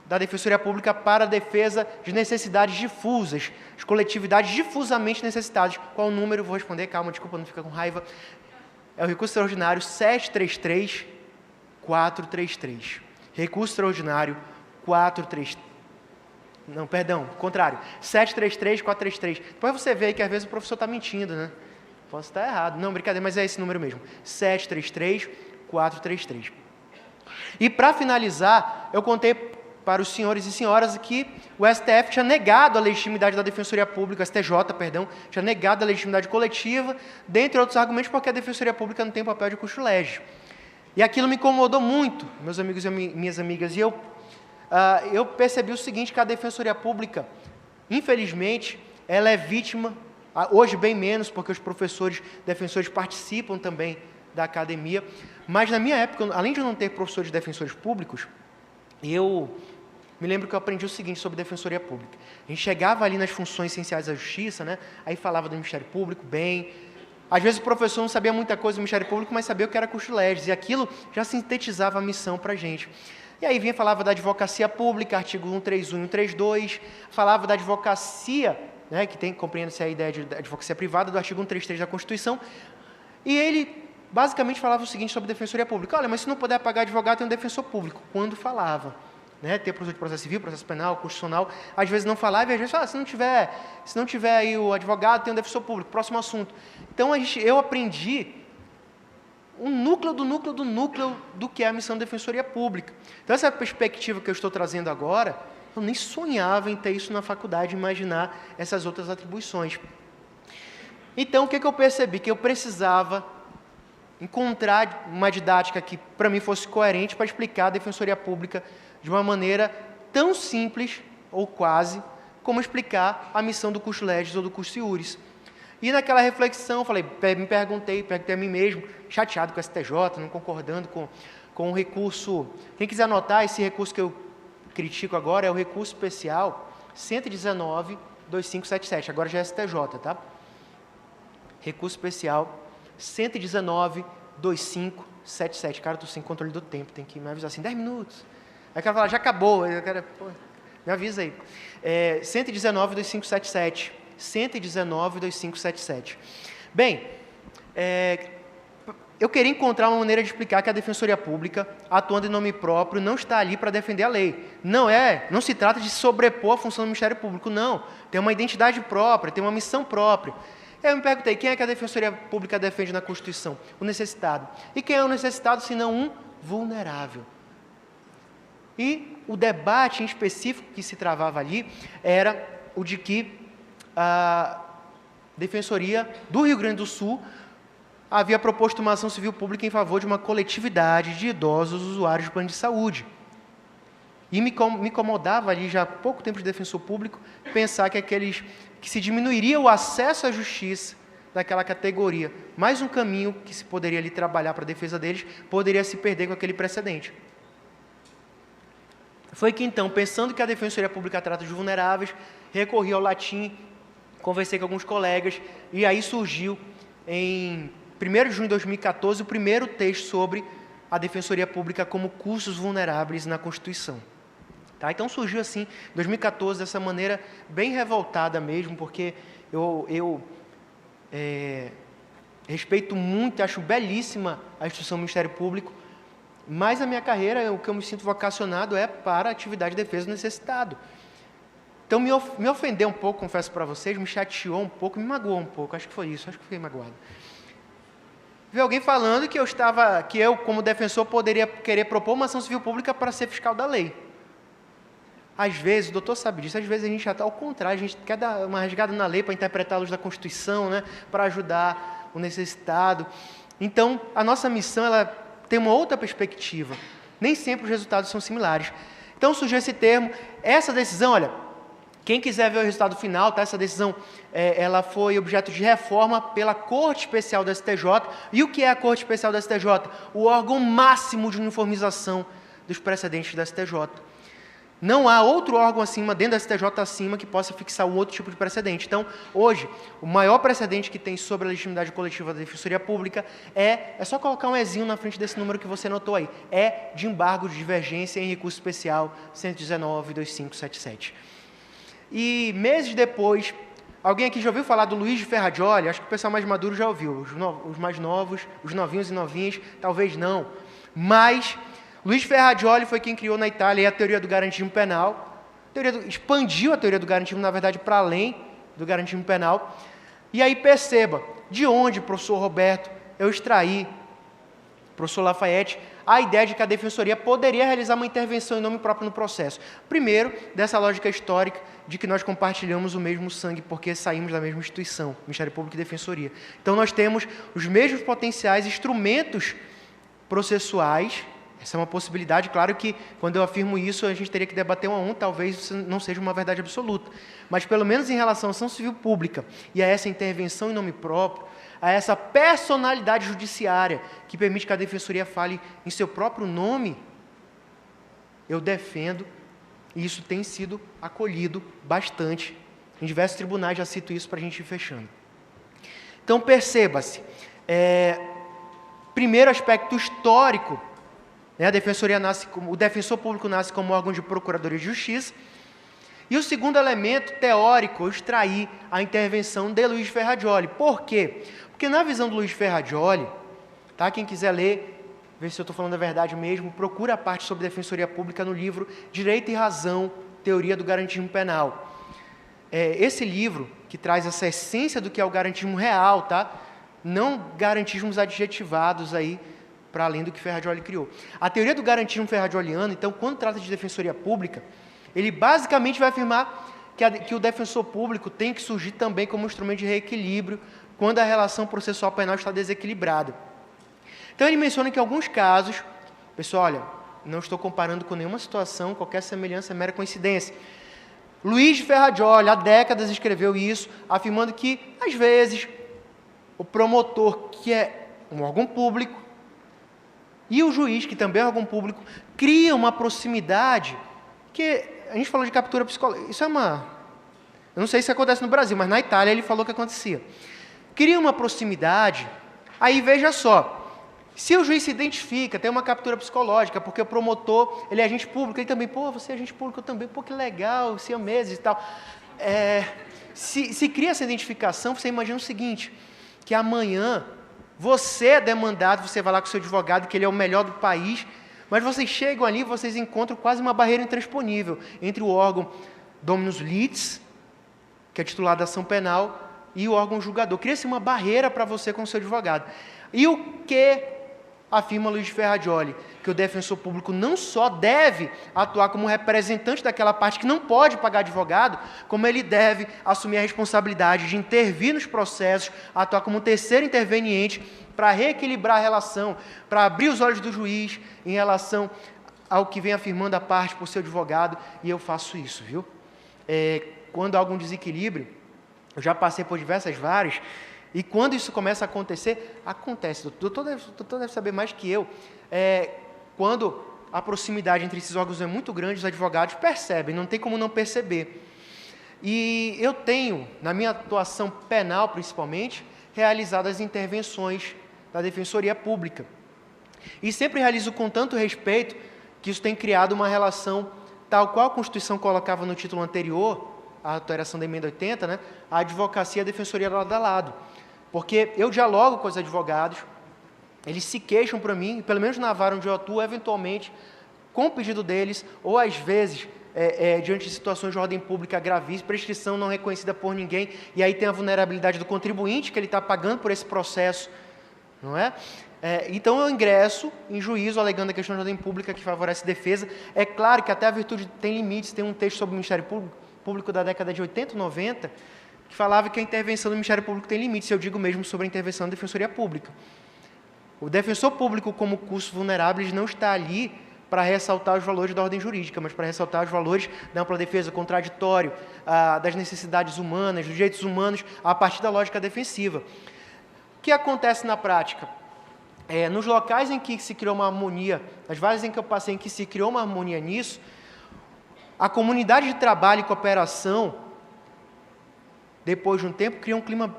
da Defensoria Pública para a defesa de necessidades difusas, as coletividades difusamente necessitadas. Qual o número? Vou responder, calma, desculpa, não fica com raiva. É o recurso extraordinário 733-433. Recurso extraordinário 433. Não, perdão, contrário. 733-433. Depois você vê aí que às vezes o professor está mentindo, né? Posso estar errado. Não, brincadeira, mas é esse número mesmo. 733-433. E para finalizar, eu contei para os senhores e senhoras que o STF tinha negado a legitimidade da Defensoria Pública, o STJ, perdão, tinha negado a legitimidade coletiva, dentre outros argumentos, porque a Defensoria Pública não tem papel de custo-lege. E aquilo me incomodou muito, meus amigos e minhas amigas, e eu percebi o seguinte, que a Defensoria Pública, infelizmente, ela é vítima, hoje bem menos, porque os professores defensores participam também da academia, mas na minha época, além de eu não ter professores defensores públicos, eu me lembro que eu aprendi o seguinte sobre Defensoria Pública. A gente chegava ali nas funções essenciais da Justiça, né? Aí falava do Ministério Público, bem. Às vezes o professor não sabia muita coisa do Ministério Público, mas sabia o que era custo-legis, e aquilo já sintetizava a missão para a gente. E aí falava da advocacia pública, artigo 131 e 132, falava da advocacia, né, que compreende-se a ideia de advocacia privada, do artigo 133 da Constituição, e ele basicamente falava o seguinte sobre Defensoria Pública: olha, mas se não puder pagar advogado, tem um defensor público. Quando falava, né, ter professor de processo civil, processo penal, constitucional, às vezes não falava, e às vezes falava, se não tiver aí o advogado, tem um defensor público. Próximo assunto. Então, eu aprendi um núcleo do que é a missão da Defensoria Pública. Então, essa perspectiva que eu estou trazendo agora, eu nem sonhava em ter isso na faculdade, imaginar essas outras atribuições. Então, o que eu percebi? Que eu precisava encontrar uma didática que, para mim, fosse coerente para explicar a Defensoria Pública de uma maneira tão simples, ou quase, como explicar a missão do curso Legis ou do curso Iuris. E naquela reflexão, me perguntei a mim mesmo, chateado com o STJ, não concordando com o recurso. Quem quiser anotar, esse recurso que eu critico agora é o recurso especial 119.2577, agora já é STJ, tá? Recurso especial 119.2577. Cara, eu estou sem controle do tempo, tem que me avisar assim, 10 minutos. Aí o cara fala, já acabou. Aí o cara, pô, me avisa aí. 119.2577. 119.2577. Bem, eu queria encontrar uma maneira de explicar que a Defensoria Pública, atuando em nome próprio, não está ali para defender a lei. Não se trata de sobrepor a função do Ministério Público, não. Tem uma identidade própria, tem uma missão própria. Eu me perguntei, quem é que a Defensoria Pública defende na Constituição? O necessitado. E quem é o necessitado, senão um vulnerável? E o debate em específico que se travava ali era o de que a Defensoria do Rio Grande do Sul havia proposto uma ação civil pública em favor de uma coletividade de idosos usuários de plano de saúde. E me incomodava ali, já há pouco tempo de defensor público, pensar que se diminuiria o acesso à justiça daquela categoria. Mais um caminho que se poderia ali trabalhar para a defesa deles, poderia se perder com aquele precedente. Foi que então, pensando que a Defensoria Pública trata de vulneráveis, recorri ao latim, conversei com alguns colegas, e aí surgiu, em 1º de junho de 2014, o primeiro texto sobre a Defensoria Pública como cursos vulneráveis na Constituição. Tá? Então surgiu assim, em 2014, dessa maneira bem revoltada mesmo, porque eu respeito muito, acho belíssima a instituição do Ministério Público, mas a minha carreira, o que eu me sinto vocacionado é para a atividade de defesa do necessitado. Então me ofendeu um pouco, confesso para vocês, me chateou um pouco, me magoou um pouco, acho que foi isso, acho que fiquei magoado. Vi alguém falando que eu, como defensor, poderia querer propor uma ação civil pública para ser fiscal da lei. Às vezes, o doutor sabe disso, às vezes a gente já está ao contrário, a gente quer dar uma rasgada na lei para interpretar a luz da Constituição, né, para ajudar o necessitado. Então, a nossa missão ela tem uma outra perspectiva. Nem sempre os resultados são similares. Então, surgiu esse termo, essa decisão, olha, quem quiser ver o resultado final, tá? Essa decisão ela foi objeto de reforma pela Corte Especial do STJ. E o que é a Corte Especial do STJ? O órgão máximo de uniformização dos precedentes do STJ. Não há outro órgão acima, dentro do STJ acima, que possa fixar um outro tipo de precedente. Então, hoje, o maior precedente que tem sobre a legitimidade coletiva da Defensoria Pública é só colocar um ezinho na frente desse número que você notou aí, é de embargo de divergência em recurso especial 119.2577. E meses depois, alguém aqui já ouviu falar do Luiz de Ferrajoli? Acho que o pessoal mais maduro já ouviu, os mais novos, os novinhos e novinhas, talvez não. Mas Luiz Ferrajoli foi quem criou na Itália a teoria do garantismo penal, expandiu a teoria do garantismo, na verdade, para além do garantismo penal. E aí perceba, de onde, professor Roberto, eu extraí, professor Lafayette, a ideia de que a Defensoria poderia realizar uma intervenção em nome próprio no processo. Primeiro, dessa lógica histórica de que nós compartilhamos o mesmo sangue, porque saímos da mesma instituição, Ministério Público e Defensoria. Então, nós temos os mesmos potenciais instrumentos processuais. Essa é uma possibilidade, claro que, quando eu afirmo isso, a gente teria que debater um a um, talvez isso não seja uma verdade absoluta. Mas, pelo menos em relação à ação civil pública e a essa intervenção em nome próprio, a essa personalidade judiciária que permite que a Defensoria fale em seu próprio nome, eu defendo, e isso tem sido acolhido bastante. Em diversos tribunais já cito isso para a gente ir fechando. Então, perceba-se, primeiro aspecto histórico, né, a Defensoria o defensor público nasce como órgão de procuradoria de justiça, e o segundo elemento teórico, eu extraí a intervenção de Luiz Ferrajoli. Por quê? Porque na visão do Luiz Ferrajoli, tá, quem quiser ler, ver se eu estou falando a verdade mesmo, procura a parte sobre Defensoria Pública no livro Direito e Razão, Teoria do Garantismo Penal. Esse livro, que traz essa essência do que é o garantismo real, tá? Não garantismos adjetivados aí, para além do que Ferrajoli criou. A teoria do garantismo ferrajoliano, então, quando trata de Defensoria Pública, ele basicamente vai afirmar que o defensor público tem que surgir também como instrumento de reequilíbrio quando a relação processual penal está desequilibrada. Então ele menciona que em alguns casos, pessoal, olha, não estou comparando com nenhuma situação, qualquer semelhança é mera coincidência. Luiz de Ferrajoli, há décadas, escreveu isso, afirmando que, às vezes, o promotor, que é um órgão público, e o juiz, que também é um órgão público, criam uma proximidade, que a gente falou de captura psicológica, isso é uma... Eu não sei se acontece no Brasil, mas na Itália ele falou que acontecia. Cria uma proximidade, aí veja só, se o juiz se identifica, tem uma captura psicológica, porque o promotor, ele é agente público, ele também, pô, você é agente público, eu também, pô, que legal, siameses e tal. Se cria essa identificação, você imagina o seguinte, que amanhã você é demandado, você vai lá com o seu advogado, que ele é o melhor do país, mas vocês chegam ali, vocês encontram quase uma barreira intransponível entre o órgão Dominus Litis, que é titular da ação penal, e o órgão julgador. Cria-se uma barreira para você com o seu advogado. E o que afirma Luiz de Ferrajoli? Que o defensor público não só deve atuar como representante daquela parte que não pode pagar advogado, como ele deve assumir a responsabilidade de intervir nos processos, atuar como um terceiro interveniente para reequilibrar a relação, para abrir os olhos do juiz em relação ao que vem afirmando a parte por seu advogado, e eu faço isso, viu? Quando há algum desequilíbrio, eu já passei por diversas varas, e quando isso começa a acontecer, acontece, o doutor deve saber mais que eu, quando a proximidade entre esses órgãos é muito grande, os advogados percebem, não tem como não perceber. E eu tenho, na minha atuação penal principalmente, realizado as intervenções da Defensoria Pública. E sempre realizo com tanto respeito que isso tem criado uma relação tal qual a Constituição colocava no título anterior, a alteração da emenda 80, né, a advocacia e a defensoria lado a lado. Porque eu dialogo com os advogados, eles se queixam para mim, pelo menos na vara onde eu atuo, eventualmente, com o pedido deles, ou às vezes, diante de situações de ordem pública gravíssimas, prescrição não reconhecida por ninguém, e aí tem a vulnerabilidade do contribuinte, que ele está pagando por esse processo, não é? Então eu ingresso em juízo alegando a questão de ordem pública que favorece defesa. É claro que até a virtude tem limites, tem um texto sobre o Ministério Público da década de 80, 90, que falava que a intervenção do Ministério Público tem limites, eu digo mesmo sobre a intervenção da Defensoria Pública. O defensor público, como curso vulnerável, ele não está ali para ressaltar os valores da ordem jurídica, mas para ressaltar os valores da ampla defesa, contraditório, das necessidades humanas, dos direitos humanos, a partir da lógica defensiva. O que acontece na prática? Nos locais em que se criou uma harmonia, nas várias em que eu passei em que se criou uma harmonia nisso, a comunidade de trabalho e cooperação, depois de um tempo, cria um clima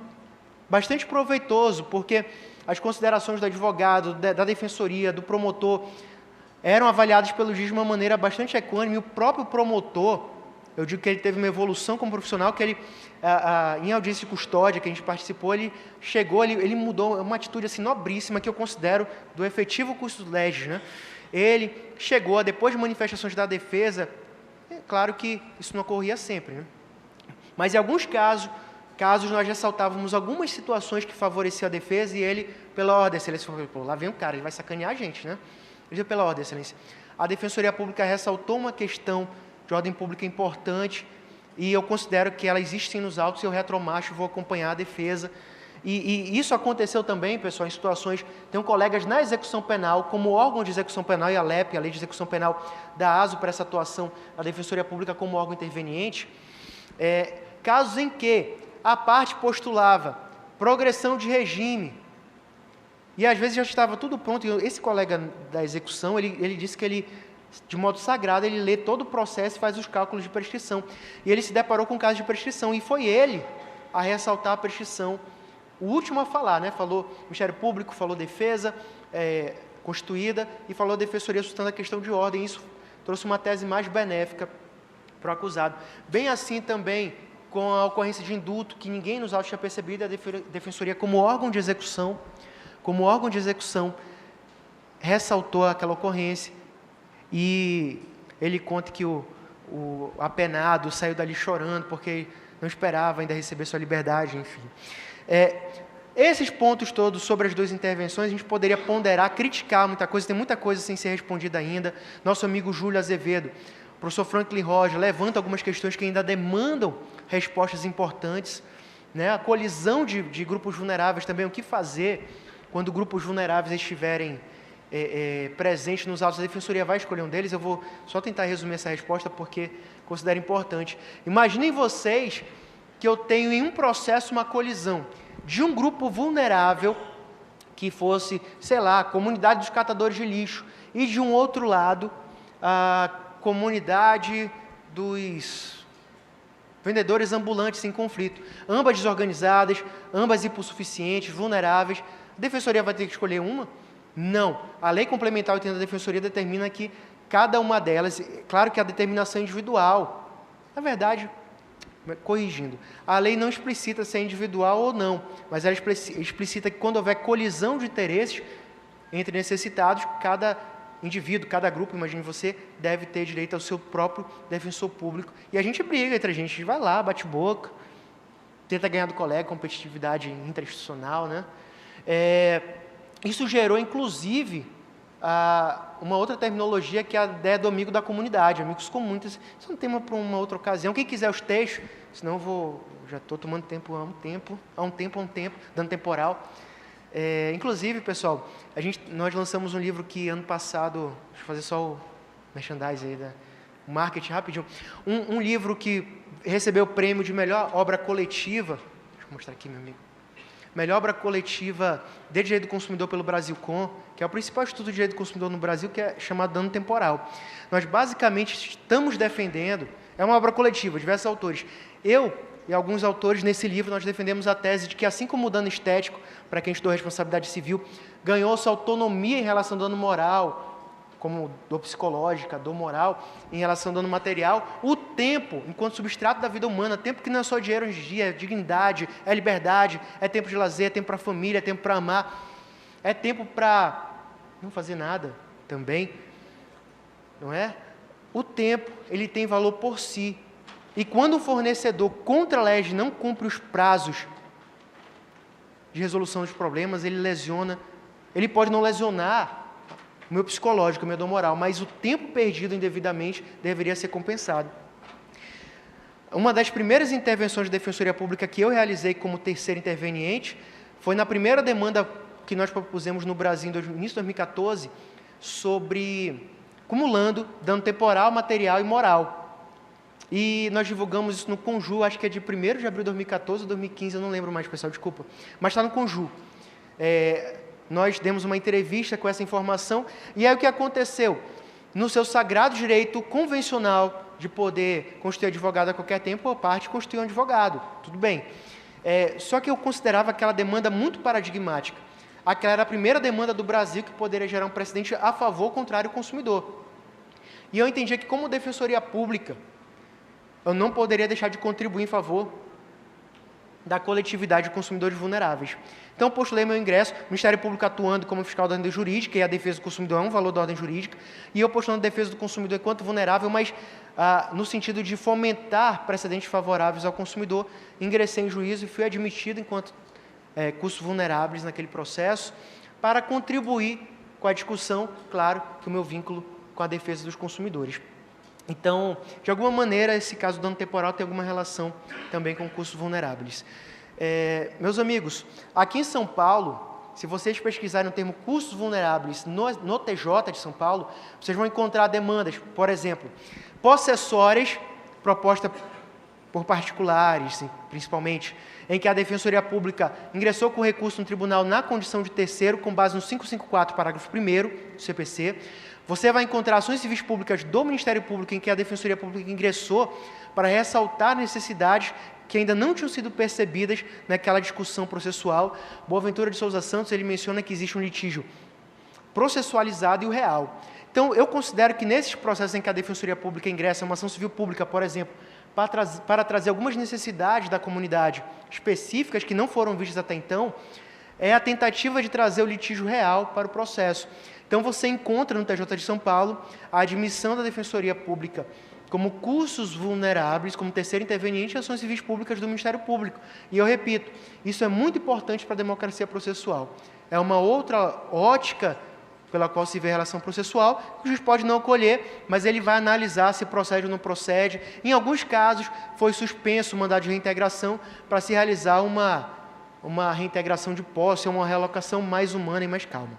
bastante proveitoso, porque as considerações do advogado, da defensoria, do promotor, eram avaliadas pelo juiz de uma maneira bastante equânime, e o próprio promotor, eu digo que ele teve uma evolução como profissional, que ele, em audiência de custódia, que a gente participou, ele chegou, ele mudou uma atitude assim, nobríssima, que eu considero do efetivo custo legis, né? Ele chegou, depois de manifestações da defesa, claro que isso não ocorria sempre, né? Mas em alguns casos nós ressaltávamos algumas situações que favoreciam a defesa, e ele, pela ordem, excelência, falou, pô, lá vem um cara, ele vai sacanear a gente, né? Ele, pela ordem, excelência. A Defensoria Pública ressaltou uma questão de ordem pública importante, e eu considero que ela existe sim nos autos, e eu retromarcho, vou acompanhar a defesa. E isso aconteceu também, pessoal, em situações, tenho colegas na execução penal, como órgão de execução penal, e a LEP, a Lei de Execução Penal, dá aso para essa atuação, a Defensoria Pública como órgão interveniente, casos em que a parte postulava progressão de regime, e às vezes já estava tudo pronto, e esse colega da execução, ele disse que ele, de modo sagrado, ele lê todo o processo e faz os cálculos de prescrição. E ele se deparou com um caso de prescrição, e foi ele a ressaltar a prescrição, o último a falar, né? Falou Ministério Público, falou defesa constituída, e falou defensoria sustentando a questão de ordem. Isso trouxe uma tese mais benéfica para o acusado. Bem assim também, com a ocorrência de indulto, que ninguém nos autos tinha percebido, a defensoria como órgão de execução, ressaltou aquela ocorrência, e ele conta que o apenado saiu dali chorando, porque não esperava ainda receber sua liberdade, enfim. Esses pontos todos sobre as duas intervenções, a gente poderia ponderar, criticar muita coisa, tem muita coisa sem ser respondida ainda. Nosso amigo Júlio Azevedo, o professor Franklin Roger, levanta algumas questões que ainda demandam respostas importantes, né? A colisão de grupos vulneráveis também, o que fazer quando grupos vulneráveis estiverem presentes nos autos, a Defensoria vai escolher um deles. Eu vou só tentar resumir essa resposta porque considero importante. Imaginem vocês que eu tenho em um processo uma colisão de um grupo vulnerável, que fosse, sei lá, a comunidade dos catadores de lixo, e de um outro lado, a comunidade dos vendedores ambulantes em conflito. Ambas desorganizadas, ambas hipossuficientes, vulneráveis. A Defensoria vai ter que escolher uma? Não. A Lei Complementar 80 da Defensoria determina que cada uma delas, claro que a determinação é individual. Na verdade, corrigindo, a lei não explicita se é individual ou não, mas ela explicita que quando houver colisão de interesses entre necessitados, cada indivíduo, cada grupo, imagine você, deve ter direito ao seu próprio defensor público. E a gente briga entre a gente vai lá, bate boca, tenta ganhar do colega, competitividade interinstitucional, né? Isso gerou, inclusive, uma outra terminologia que é a ideia do amigo da comunidade, amigos comuns. Isso é um tema para uma outra ocasião. Quem quiser os textos, senão eu já estou tomando tempo há um tempo, dando temporal. Inclusive, pessoal, nós lançamos um livro que ano passado, deixa eu fazer só o merchandising aí, o marketing rapidinho, um livro que recebeu o prêmio de melhor obra coletiva, deixa eu mostrar aqui, meu amigo, melhor obra coletiva de direito do consumidor pelo Brasilcom, que é o principal estudo de direito do consumidor no Brasil, que é chamado dano temporal. Nós basicamente estamos defendendo, é uma obra coletiva, diversos autores. Eu e alguns autores nesse livro, nós defendemos a tese de que, assim como o dano estético, para quem estudou responsabilidade civil, ganhou sua autonomia em relação ao dano moral, como dor psicológica, dor moral, em relação ao dano material, o tempo, enquanto substrato da vida humana, tempo que não é só dinheiro hoje em dia, é dignidade, é liberdade, é tempo de lazer, é tempo para a família, é tempo para amar, é tempo para não fazer nada também, não é? O tempo, ele tem valor por si. E quando um fornecedor contra a lei não cumpre os prazos de resolução dos problemas, ele lesiona, ele pode não lesionar o meu psicológico, a minha dor moral, mas o tempo perdido indevidamente deveria ser compensado. Uma das primeiras intervenções de Defensoria Pública que eu realizei como terceiro interveniente foi na primeira demanda que nós propusemos no Brasil no início de 2014, sobre acumulando dano temporal, material e moral. E nós divulgamos isso no Conju, acho que é de 1º de abril de 2014 ou 2015, eu não lembro mais, pessoal, desculpa. Mas está no Conju. Nós demos uma entrevista com essa informação, e aí o que aconteceu? No seu sagrado direito convencional de poder constituir advogado a qualquer tempo, a parte constituiu um advogado, tudo bem. Só que eu considerava aquela demanda muito paradigmática. Aquela era a primeira demanda do Brasil que poderia gerar um precedente a favor ou contrário ao consumidor. E eu entendia que, como Defensoria Pública, eu não poderia deixar de contribuir em favor da coletividade de consumidores vulneráveis. Então, postulei meu ingresso, o Ministério Público atuando como fiscal da ordem jurídica, e a defesa do consumidor é um valor da ordem jurídica, e eu postulando a defesa do consumidor enquanto vulnerável, mas no sentido de fomentar precedentes favoráveis ao consumidor, ingressei em juízo e fui admitido enquanto custos vulneráveis naquele processo, para contribuir com a discussão, claro, que o meu vínculo com a defesa dos consumidores. Então, de alguma maneira, esse caso do dano temporal tem alguma relação também com custos vulneráveis. Meus amigos, aqui em São Paulo, se vocês pesquisarem o termo custos vulneráveis no TJ de São Paulo, vocês vão encontrar demandas, por exemplo, possessórias propostas por particulares, principalmente, em que a Defensoria Pública ingressou com recurso no tribunal na condição de terceiro, com base no 554, parágrafo 1º do CPC. Você vai encontrar ações civis públicas do Ministério Público em que a Defensoria Pública ingressou para ressaltar necessidades que ainda não tinham sido percebidas naquela discussão processual. Boaventura de Souza Santos, ele menciona que existe um litígio processualizado e o real. Então, eu considero que nesses processos em que a Defensoria Pública ingressa uma ação civil pública, por exemplo, para trazer algumas necessidades da comunidade específicas que não foram vistas até então, é a tentativa de trazer o litígio real para o processo. Então, você encontra no TJ de São Paulo a admissão da Defensoria Pública como custos vulneráveis, como terceiro interveniente em ações civis públicas do Ministério Público. E eu repito, isso é muito importante para a democracia processual. É uma outra ótica pela qual se vê a relação processual, que o juiz pode não acolher, mas ele vai analisar se procede ou não procede. Em alguns casos, foi suspenso o mandado de reintegração para se realizar uma uma reintegração de posse, uma realocação mais humana e mais calma.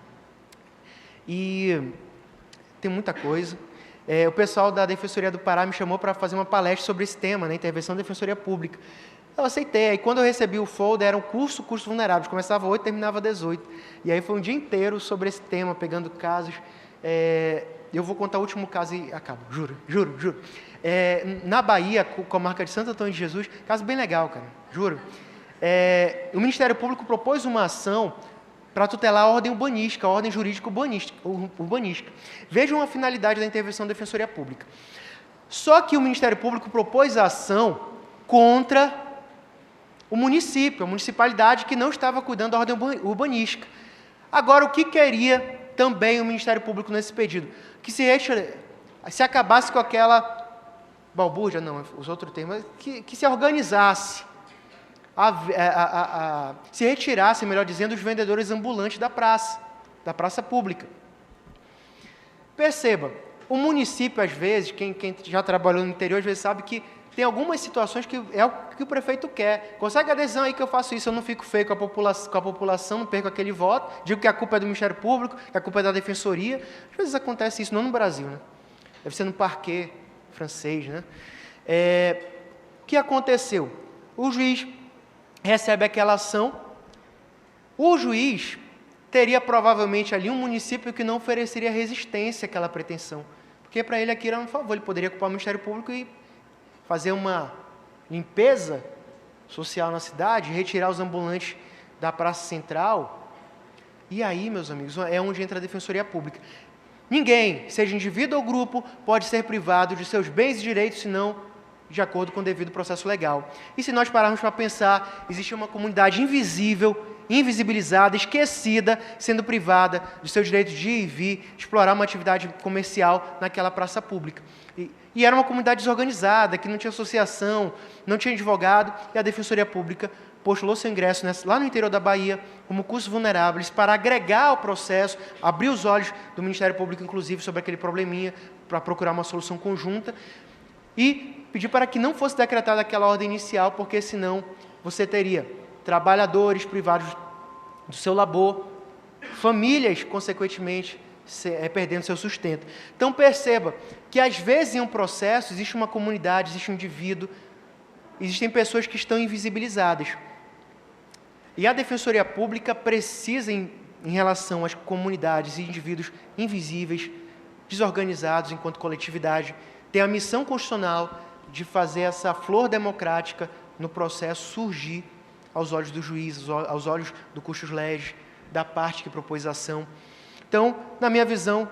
E tem muita coisa. O pessoal da Defensoria do Pará me chamou para fazer uma palestra sobre esse tema, né, intervenção da Defensoria Pública. Eu aceitei. Aí, quando eu recebi o folder, era um curso vulneráveis. Começava às 8, terminava às 18. E aí foi um dia inteiro sobre esse tema, pegando casos. Eu vou contar o último caso e acabo. Juro. Na Bahia, com a marca de Santo Antônio de Jesus, caso bem legal, cara. Juro. O Ministério Público propôs uma ação para tutelar a ordem urbanística, a ordem jurídica urbanística. Vejam a finalidade da intervenção da Defensoria Pública. Só que o Ministério Público propôs a ação contra o município, a municipalidade que não estava cuidando da ordem urbanística. Agora, o que queria também o Ministério Público nesse pedido? Que se acabasse com aquela balbúrdia, não, os outros termos, que se organizasse, se retirasse, melhor dizendo, os vendedores ambulantes da praça pública. Perceba, o município, às vezes, quem já trabalhou no interior, às vezes sabe que tem algumas situações que é o que o prefeito quer. Consegue adesão aí que eu faço isso, eu não fico feio com a população, não perco aquele voto, digo que a culpa é do Ministério Público, que a culpa é da Defensoria. Às vezes acontece isso, não no Brasil, né? Deve ser no parquet francês, né? O que aconteceu? O juiz recebe aquela ação, o juiz teria provavelmente ali um município que não ofereceria resistência àquela pretensão, porque para ele aquilo era um favor, ele poderia culpar o Ministério Público e fazer uma limpeza social na cidade, retirar os ambulantes da praça central. E aí, meus amigos, é onde entra a Defensoria Pública. Ninguém, seja indivíduo ou grupo, pode ser privado de seus bens e direitos, senão de acordo com o devido processo legal. E se nós pararmos para pensar, existe uma comunidade invisível, invisibilizada, esquecida, sendo privada de seus direitos de ir e vir, explorar uma atividade comercial naquela praça pública. E era uma comunidade desorganizada, que não tinha associação, não tinha advogado, e a Defensoria Pública postulou seu ingresso lá no interior da Bahia, como cursos vulneráveis, para agregar ao processo, abrir os olhos do Ministério Público, inclusive, sobre aquele probleminha, para procurar uma solução conjunta, e pedir para que não fosse decretada aquela ordem inicial, porque senão você teria trabalhadores privados do seu labor, famílias, consequentemente, perdendo seu sustento. Então, perceba que, às vezes, em um processo, existe uma comunidade, existe um indivíduo, existem pessoas que estão invisibilizadas. E a Defensoria Pública precisa, em relação às comunidades e indivíduos invisíveis, desorganizados enquanto coletividade, ter a missão constitucional de fazer essa flor democrática no processo surgir aos olhos do juiz, aos olhos do custos legis, da parte que propôs a ação. Então, na minha visão,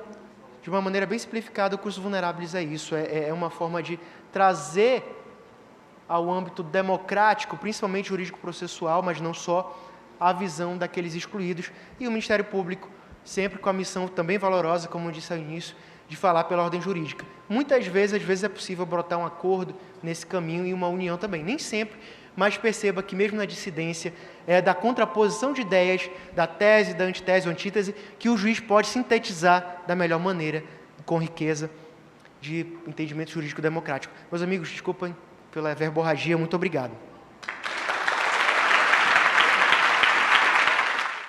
de uma maneira bem simplificada, o curso vulneráveis é isso, é uma forma de trazer ao âmbito democrático, principalmente jurídico-processual, mas não só, a visão daqueles excluídos, e o Ministério Público, sempre com a missão também valorosa, como eu disse ao início, de falar pela ordem jurídica. Muitas vezes, às vezes é possível brotar um acordo nesse caminho e uma união também, nem sempre, mas perceba que mesmo na dissidência, da contraposição de ideias, da tese, da antitese ou antítese, que o juiz pode sintetizar da melhor maneira, com riqueza de entendimento jurídico democrático. Meus amigos, desculpem pela verborragia, muito obrigado.